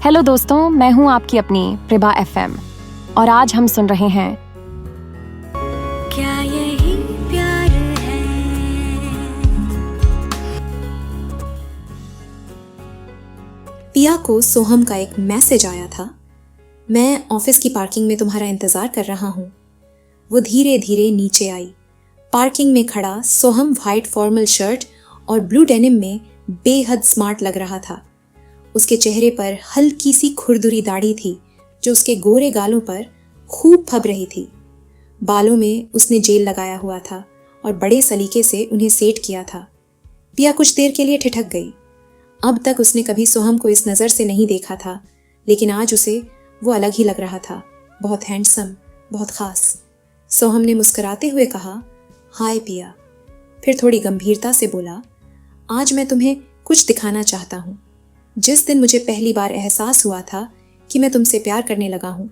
Hello दोस्तों, मैं हूं आपकी अपनी प्रभा एफएम और आज हम सुन रहे हैं क्या यही प्यार है। पिया को सोहम का एक मैसेज आया था। मैं ऑफिस की पार्किंग में तुम्हारा इंतजार कर रहा हूँ। वो धीरे धीरे नीचे आई। पार्किंग में खड़ा सोहम व्हाइट फॉर्मल शर्ट और ब्लू डेनिम में बेहद स्मार्ट लग रहा था। उसके चेहरे पर हल्की सी खुरदुरी दाढ़ी थी जो उसके गोरे गालों पर खूब फब रही थी। बालों में उसने जेल लगाया हुआ था और बड़े सलीके से उन्हें सेट किया था। पिया कुछ देर के लिए ठिठक गई। अब तक उसने कभी सोहम को इस नज़र से नहीं देखा था, लेकिन आज उसे वो अलग ही लग रहा था। बहुत हैंडसम, बहुत खास। सोहम ने मुस्कुराते हुए कहा, हाय पिया। फिर थोड़ी गंभीरता से बोला, आज मैं तुम्हें कुछ दिखाना चाहता हूँ। जिस दिन मुझे पहली बार एहसास हुआ था कि मैं तुमसे प्यार करने लगा हूँ,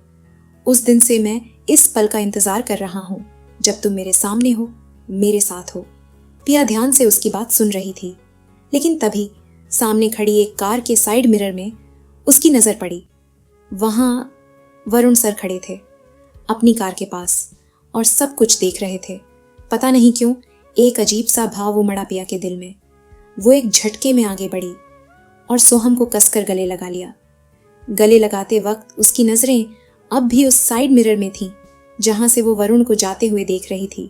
उस दिन से मैं इस पल का इंतजार कर रहा हूँ जब तुम मेरे सामने हो, मेरे साथ हो। पिया ध्यान से उसकी बात सुन रही थी, लेकिन तभी सामने खड़ी एक कार के साइड मिरर में उसकी नजर पड़ी। वहां वरुण सर खड़े थे अपनी कार के पास और सब कुछ देख रहे थे। पता नहीं क्यों एक अजीब सा भाव उमड़ा पिया के दिल में। वो एक झटके में आगे बढ़ी और सोहम को कसकर गले लगा लिया। गले लगाते वक्त उसकी नजरें अब भी उस साइड मिरर में थीं जहां से वो वरुण को जाते हुए देख रही थी।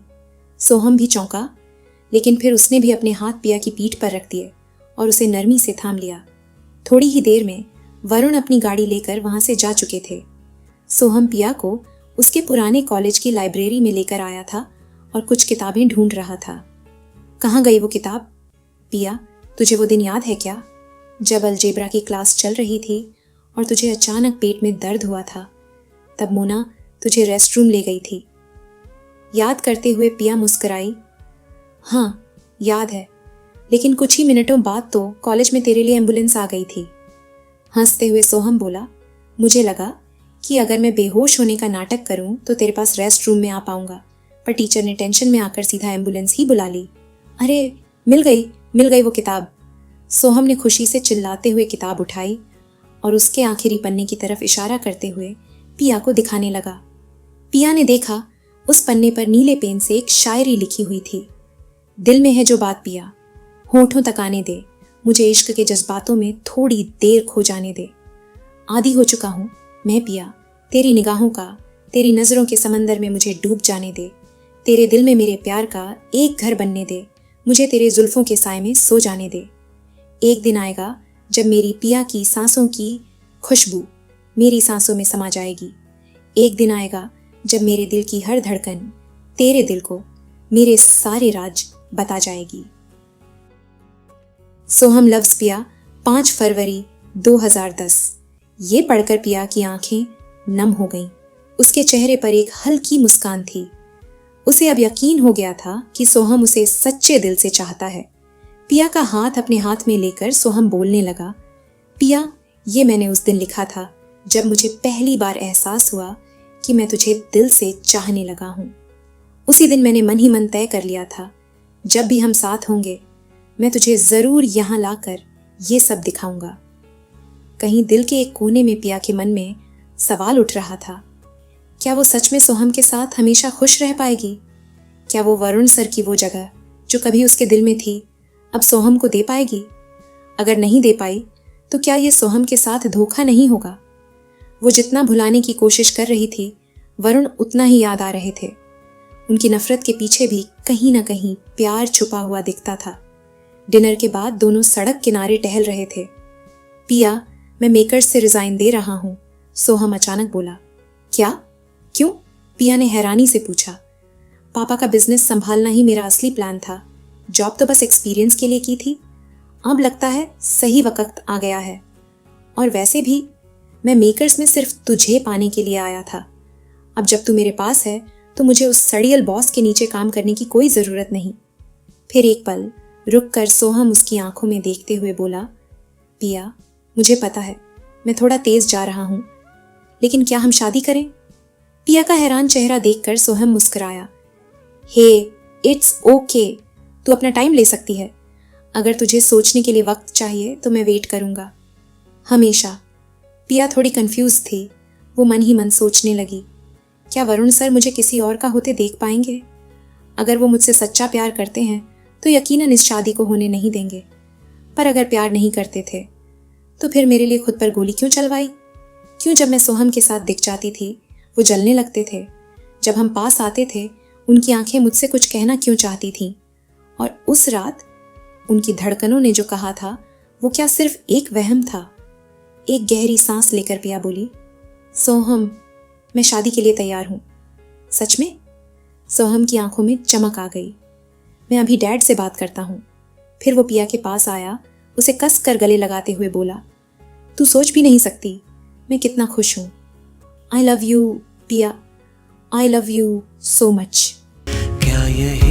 सोहम भी चौंका, लेकिन फिर उसने भी अपने हाथ पिया की पीठ पर रख दिए और उसे नरमी से थाम लिया। थोड़ी ही देर में वरुण अपनी गाड़ी लेकर वहां से जा चुके थे। सोहम पिया को उसके पुराने कॉलेज की लाइब्रेरी में लेकर आया था और कुछ किताबें ढूंढ रहा था। कहाँ गई वो किताब? पिया, तुझे वो दिन याद है क्या, जब अलजेब्रा की क्लास चल रही थी और तुझे अचानक पेट में दर्द हुआ था? तब मोना तुझे रेस्टरूम ले गई थी। याद करते हुए पिया मुस्कुराई। हाँ, याद है, लेकिन कुछ ही मिनटों बाद तो कॉलेज में तेरे लिए एम्बुलेंस आ गई थी। हंसते हुए सोहम बोला, मुझे लगा कि अगर मैं बेहोश होने का नाटक करूं तो तेरे पास रेस्ट रूम में आ पाऊंगा, पर टीचर ने टेंशन में आकर सीधा एम्बुलेंस ही बुला ली। अरे, मिल गई वो किताब। सोहम ने खुशी से चिल्लाते हुए किताब उठाई और उसके आखिरी पन्ने की तरफ इशारा करते हुए पिया को दिखाने लगा। पिया ने देखा उस पन्ने पर नीले पेन से एक शायरी लिखी हुई थी। दिल में है जो बात पिया, होठों तक आने दे, मुझे इश्क के जज्बातों में थोड़ी देर खो जाने दे। आदी हो चुका हूँ मैं पिया, तेरी निगाहों का, तेरी नज़रों के समंदर में मुझे डूब जाने दे। तेरे दिल में मेरे प्यार का एक घर बनने दे, मुझे तेरे जुल्फों के साए में सो जाने दे। एक दिन आएगा जब मेरी पिया की सांसों की खुशबू मेरी सांसों में समा जाएगी। एक दिन आएगा जब मेरे दिल की हर धड़कन तेरे दिल को मेरे सारे राज बता जाएगी। सोहम लफ्ज़ पिया, 5 फरवरी 2010। ये पढ़कर पिया की आंखें नम हो गईं। उसके चेहरे पर एक हल्की मुस्कान थी। उसे अब यकीन हो गया था कि सोहम उसे सच्चे दिल से चाहता है। पिया का हाथ अपने हाथ में लेकर सोहम बोलने लगा, पिया, ये मैंने उस दिन लिखा था जब मुझे पहली बार एहसास हुआ कि मैं तुझे दिल से चाहने लगा हूँ। उसी दिन मैंने मन ही मन तय कर लिया था, जब भी हम साथ होंगे मैं तुझे ज़रूर यहाँ लाकर ये सब दिखाऊंगा। कहीं दिल के एक कोने में पिया के मन में सवाल उठ रहा था, क्या वो सच में सोहम के साथ हमेशा खुश रह पाएगी? क्या वो वरुण सर की वो जगह जो कभी उसके दिल में थी अब सोहम को दे पाएगी? अगर नहीं दे पाई तो क्या ये सोहम के साथ धोखा नहीं होगा? वो जितना भुलाने की कोशिश कर रही थी, वरुण उतना ही याद आ रहे थे। उनकी नफरत के पीछे भी कहीं ना कहीं प्यार छुपा हुआ दिखता था। डिनर के बाद दोनों सड़क किनारे टहल रहे थे। पिया, मैं मेकर्स से रिजाइन दे रहा हूँ, सोहम अचानक बोला। क्या? क्यों? पिया ने हैरानी से पूछा। पापा का बिजनेस संभालना ही मेरा असली प्लान था। जॉब तो बस एक्सपीरियंस के लिए की थी। अब लगता है सही वक्त आ गया है। और वैसे भी मैं मेकर्स में सिर्फ तुझे पाने के लिए आया था। अब जब तू मेरे पास है तो मुझे उस सड़ियल बॉस के नीचे काम करने की कोई ज़रूरत नहीं। फिर एक पल रुक कर सोहम उसकी आंखों में देखते हुए बोला, पिया, मुझे पता है मैं थोड़ा तेज जा रहा हूँ, लेकिन क्या हम शादी करें? पिया का हैरान चेहरा देखकर सोहम मुस्कुराया। हे, इट्स ओके, तू अपना टाइम ले सकती है। अगर तुझे सोचने के लिए वक्त चाहिए तो मैं वेट करूंगा, हमेशा। पिया थोड़ी कंफ्यूज थी। वो मन ही मन सोचने लगी, क्या वरुण सर मुझे किसी और का होते देख पाएंगे? अगर वो मुझसे सच्चा प्यार करते हैं तो यकीनन इस शादी को होने नहीं देंगे। पर अगर प्यार नहीं करते थे तो फिर मेरे लिए खुद पर गोली क्यों चलवाई? क्यों जब मैं सोहम के साथ दिख जाती थी वो जलने लगते थे? जब हम पास आते थे उनकी आंखें मुझसे कुछ कहना क्यों चाहती थीं? और उस रात उनकी धड़कनों ने जो कहा था वो क्या सिर्फ एक वहम था? एक गहरी सांस लेकर पिया बोली, सोहम, मैं शादी के लिए तैयार हूँ। सच में? सोहम की आंखों में चमक आ गई। मैं अभी डैड से बात करता हूँ। फिर वो पिया के पास आया, उसे कस कर गले लगाते हुए बोला, तू सोच भी नहीं सकती मैं कितना खुश हूँ। आई लव यू पिया, I love you so much. क्या यही